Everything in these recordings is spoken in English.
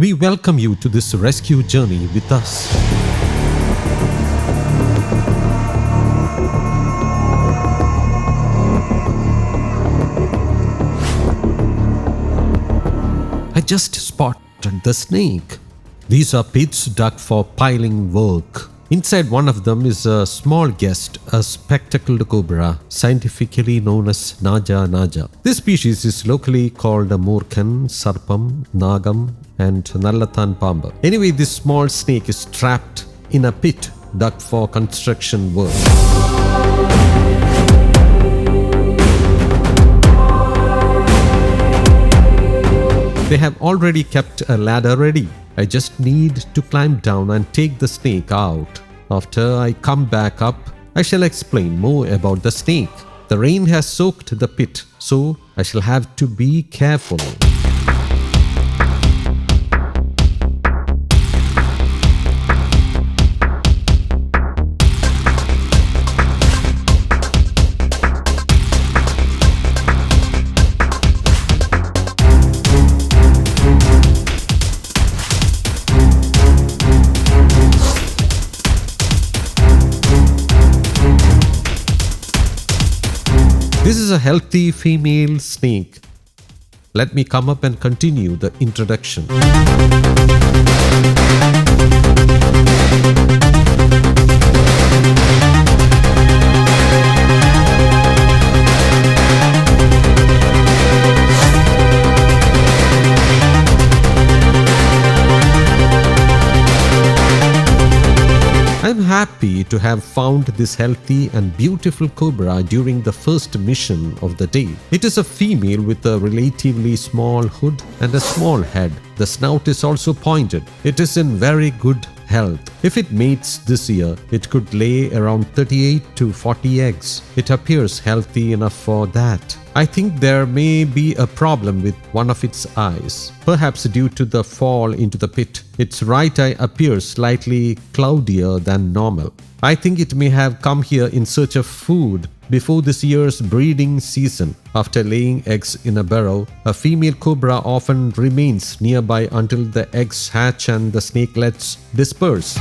We welcome you to this rescue journey with us. I just spotted the snake. These are pits dug for piling work. Inside one of them is a small guest, a spectacled cobra, scientifically known as Naja. This species is locally called a moorkhan, sarpam, naagam, and nallathan pambu. Anyway, this small snake is trapped in a pit dug for construction work. They have already kept a ladder ready. I just need to climb down and take the snake out. After I come back up, I shall explain more about the snake. The rain has soaked the pit, so I shall have to be careful. This is a healthy female snake. Let me come up and continue the introduction. I'm happy to have found this healthy and beautiful cobra during the first mission of the day. It is a female with a relatively small hood and a small head. The snout is also pointed. It is in very good health. If it mates this year, it could lay around 38 to 40 eggs. It appears healthy enough for that. I think there may be a problem with one of its eyes, perhaps due to the fall into the pit. Its right eye appears slightly cloudier than normal. I think it may have come here in search of food before this year's breeding season. After laying eggs in a burrow, a female cobra often remains nearby until the eggs hatch and the snakelets disperse.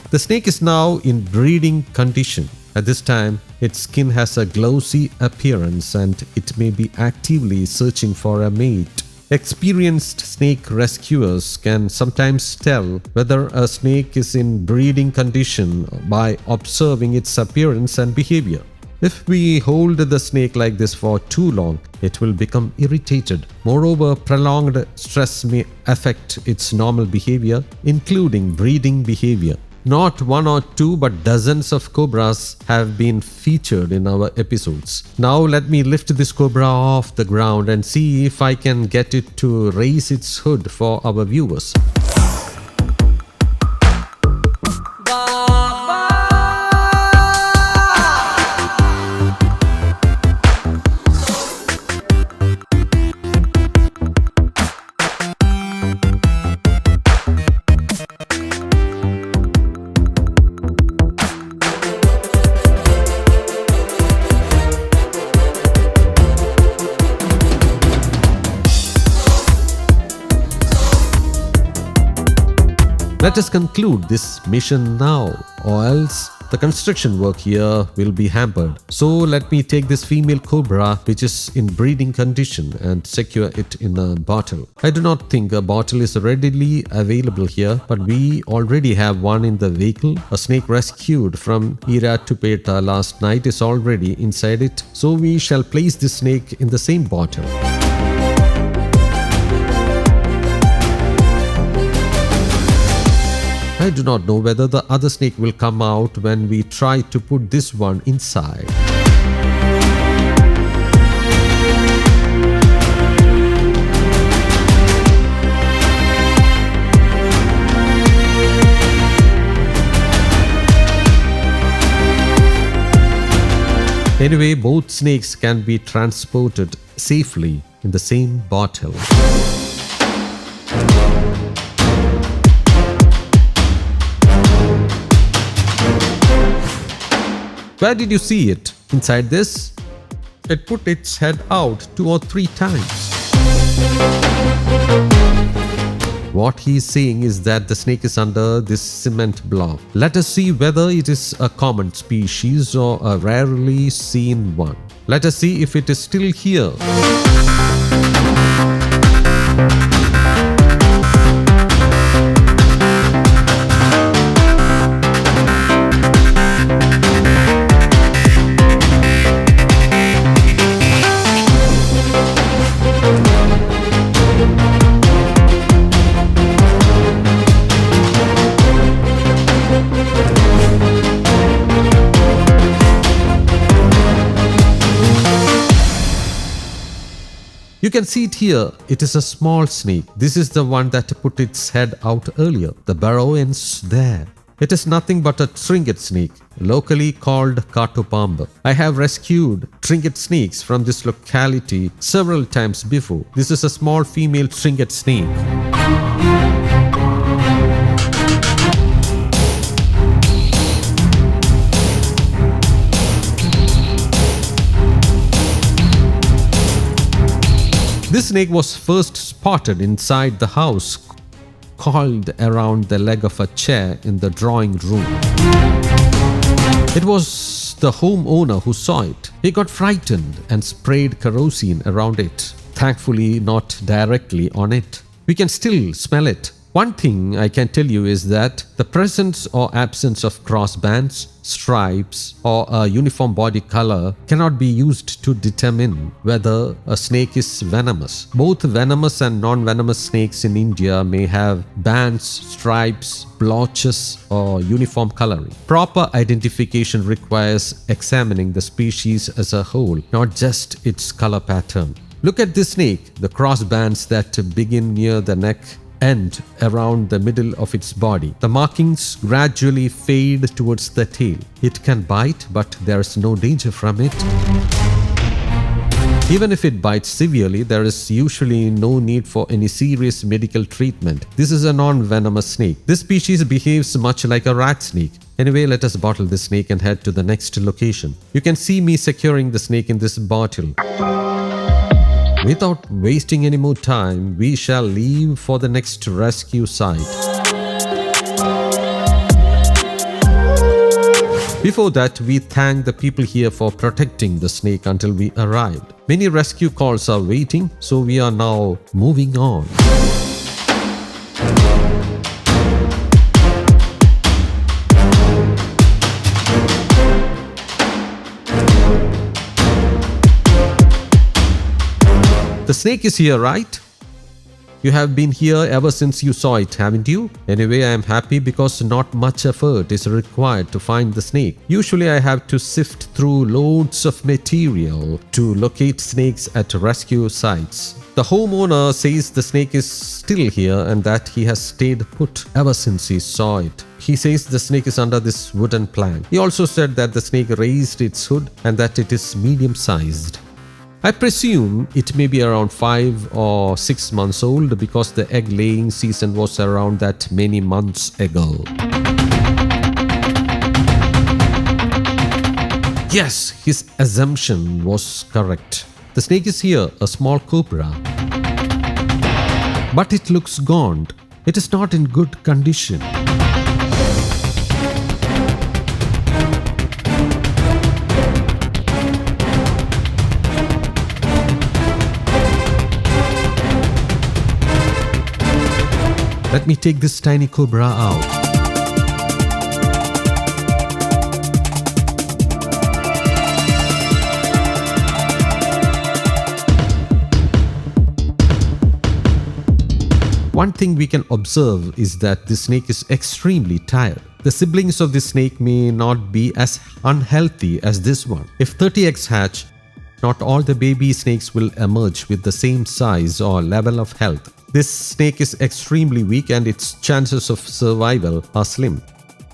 The snake is now in breeding condition. At this time, its skin has a glossy appearance and it may be actively searching for a mate. Experienced snake rescuers can sometimes tell whether a snake is in breeding condition by observing its appearance and behavior. If we hold the snake like this for too long, it will become irritated. Moreover, prolonged stress may affect its normal behavior, including breeding behavior. Not one or two, but dozens of cobras have been featured in our episodes. Now let me lift this cobra off the ground and see if I can get it to raise its hood for our viewers. Let us conclude this mission now, or else the construction work here will be hampered. So let me take this female cobra which is in breeding condition and secure it in a bottle. I do not think a bottle is readily available here, but we already have one in the vehicle. A snake rescued from Iratupeta last night is already inside it, so we shall place this snake in the same bottle. I do not know whether the other snake will come out when we try to put this one inside. Anyway, both snakes can be transported safely in the same bottle. Where did you see it? Inside this? It put its head out 2 or 3 times. What he is saying is that the snake is under this cement block. Let us see whether it is a common species or a rarely seen one. Let us see if it is still here. You can see it here. It is a small snake. This is the one that put its head out earlier. The burrow ends there. It is nothing but a trinket snake, locally called pambu. I have rescued trinket snakes from this locality several times before. This is a small female trinket snake. This snake was first spotted inside the house, coiled around the leg of a chair in the drawing room. It was the homeowner who saw it. He got frightened and sprayed kerosene around it. Thankfully, not directly on it. We can still smell it. One thing I can tell you is that the presence or absence of crossbands, stripes, or a uniform body color cannot be used to determine whether a snake is venomous. Both venomous and non-venomous snakes in India may have bands, stripes, blotches, or uniform coloring. Proper identification requires examining the species as a whole, not just its color pattern. Look at this snake. The crossbands that begin near the neck end around the middle of its body. The markings gradually fade towards the tail. It can bite, but there is no danger from it. Even if it bites severely, there is usually no need for any serious medical treatment. This is a non-venomous snake. This species behaves much like a rat snake. Anyway, let us bottle this snake and head to the next location. You can see me securing the snake in this bottle. Without wasting any more time, we shall leave for the next rescue site. Before that, we thank the people here for protecting the snake until we arrived. Many rescue calls are waiting, so we are now moving on. The snake is here, right? You have been here ever since you saw it, haven't you? Anyway, I am happy because not much effort is required to find the snake. Usually I have to sift through loads of material to locate snakes at rescue sites. The homeowner says the snake is still here and that he has stayed put ever since he saw it. He says the snake is under this wooden plank. He also said that the snake raised its hood and that it is medium-sized. I presume it may be around 5 or 6 months old because the egg laying season was around that many months ago. Yes, his assumption was correct. The snake is here, a small cobra. But it looks gaunt. It is not in good condition. Let me take this tiny cobra out. One thing we can observe is that this snake is extremely tired. The siblings of this snake may not be as unhealthy as this one. If 30 eggs hatch, not all the baby snakes will emerge with the same size or level of health. This snake is extremely weak and its chances of survival are slim.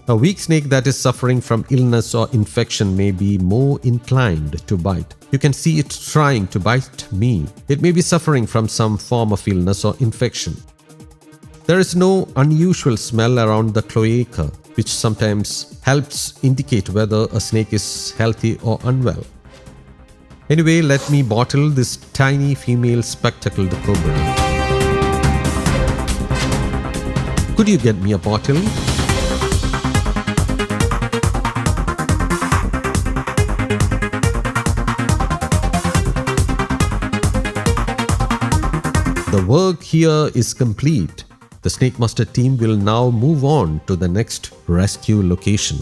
A weak snake that is suffering from illness or infection may be more inclined to bite. You can see it trying to bite me. It may be suffering from some form of illness or infection. There is no unusual smell around the cloaca, which sometimes helps indicate whether a snake is healthy or unwell. Anyway, let me bottle this tiny female spectacled cobra. Could you get me a bottle? The work here is complete. The Snake Master team will now move on to the next rescue location.